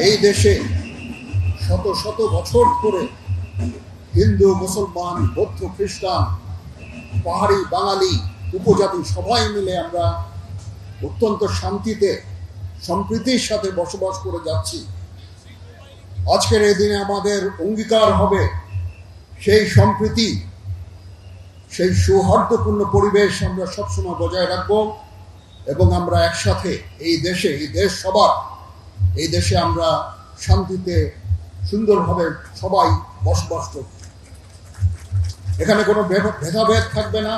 এই দেশে শত শত বছর ধরে হিন্দু, মুসলমান, বৌদ্ধ, খ্রিস্টান, পাহাড়ি, বাঙালি, উপজাতি সবাই মিলে আমরা অত্যন্ত শান্তিতে সম্প্রীতির সাথে বসবাস করে যাচ্ছি। আজকের এই দিনে আমাদের অঙ্গীকার হবে সেই সম্প্রীতি, সেই সৌহার্দ্যপূর্ণ পরিবেশ আমরা সবসময় বজায় রাখবো এবং আমরা একসাথে এই দেশ সবার, এই দেশে আমরা শান্তিতে সুন্দরভাবে সবাই বসবাস করব। এখানে কোনো ভেদাভেদ থাকবে না,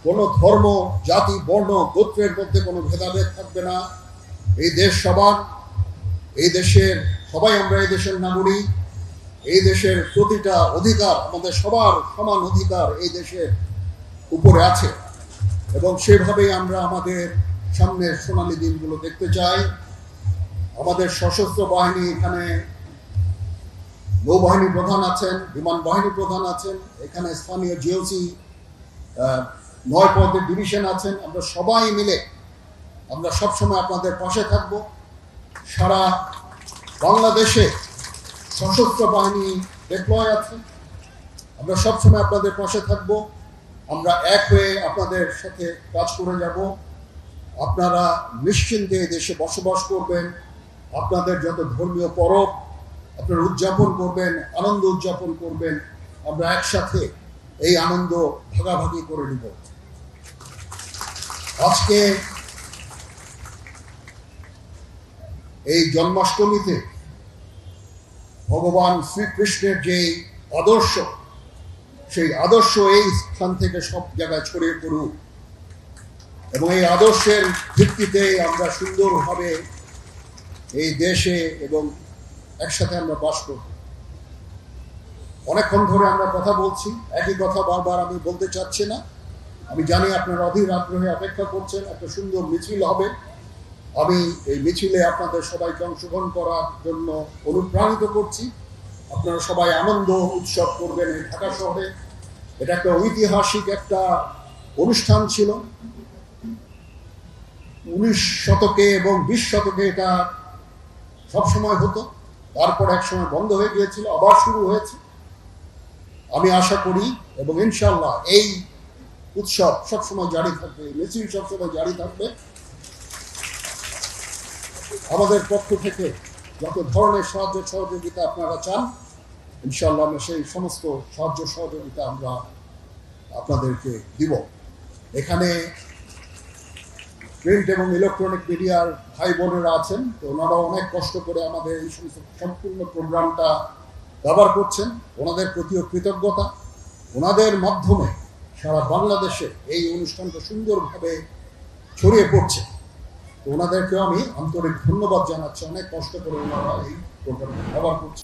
কোনো ধর্ম, জাতি, বর্ণ, গোত্রের মধ্যে কোনো ভেদাভেদ থাকবে না। এই দেশ সবার, এই দেশের সবাই আমরা এই দেশের নাগরিক। এই দেশের প্রতিটা অধিকার, আমাদের সবার সমান অধিকার এই দেশের উপরে আছে এবং সেভাবেই আমরা আমাদের সামনের সোনালী দিনগুলো দেখতে চাই। আমাদের সশস্ত্র বাহিনী, এখানে নৌবাহিনী প্রধান আছেন, বিমান বাহিনী প্রধান আছেন, এখানে স্থানীয় জিওসি 9 পদের ডিভিশন আছেন। আমরা সবাই মিলে আমরা সবসময় আপনাদের পাশে থাকব। সারা বাংলাদেশে সশস্ত্র বাহিনী ডিপ্লয় আছে, আমরা সবসময় আপনাদের পাশে থাকব। আমরা এক হয়ে আপনাদের সাথে কাজ করে যাব। আপনারা নিশ্চিন্তে দেশে বসবাস করবেন। আপনাদের যত ধর্মীয় পরব আপনারা উদযাপন করবেন, আনন্দ উদযাপন করবেন। আমরা একসাথে এই আনন্দ ভাগাভাগি করে নিব। আজকে এই জন্মাষ্টমীতে ভগবান শ্রীকৃষ্ণের যে আদর্শ, সেই আদর্শ এই স্থান থেকে সব জায়গায় ছড়িয়ে পড়ুক এবং এই আদর্শের ভিত্তিতে আমরা সুন্দরভাবে এই দেশে এবং একসাথে আমরা বাস করব। অনেকক্ষণ ধরে আমরা কথা বলছি, একই কথা বারবার আমি বলতে চাচ্ছি না। আমি জানি আপনারা অধীর আগ্রহে অপেক্ষা করছেন, একটা সুন্দর মিছিল হবে। আমি এই মিছিলে আপনাদের সবাইকে অংশগ্রহণ করার জন্য অনুপ্রাণিত করছি। আপনারা সবাই আনন্দ উৎসব করবেন এই ঢাকা শহরে। এটা একটা ঐতিহাসিক একটা অনুষ্ঠান ছিল। 19 শতকে এবং 20 শতকে এটা সবসময় হতো, তারপর একসময় বন্ধ হয়ে গিয়েছিল, আবার শুরু হয়েছে। আমি আশা করি এবং ইনশাল্লাহ এই উৎসব সবসময় জারি থাকবে, মিছিল সবসময় জারি থাকবে। আমাদের পক্ষ থেকে যত ধরনের সাহায্য সহযোগিতা আপনারা চান, ইনশাল্লাহ আমরা সেই সমস্ত সাহায্য সহযোগিতা আমরা আপনাদেরকে দিব। এখানে প্রিন্ট এবং ইলেকট্রনিক মিডিয়ার ভাই বোনেরা আছেন, তো ওনারা অনেক কষ্ট করে আমাদের এই সমস্ত সম্পূর্ণ প্রোগ্রামটা ব্যবহার করছেন। ওনাদের প্রতিও কৃতজ্ঞতা। ওনাদের মাধ্যমে সারা বাংলাদেশে এই অনুষ্ঠানটা সুন্দরভাবে ছড়িয়ে পড়ছে। তো ওনাদেরকেও আমি আন্তরিক ধন্যবাদ জানাচ্ছি। অনেক কষ্ট করে ওনারা এই প্রোগ্রামটা ব্যবহার করছে।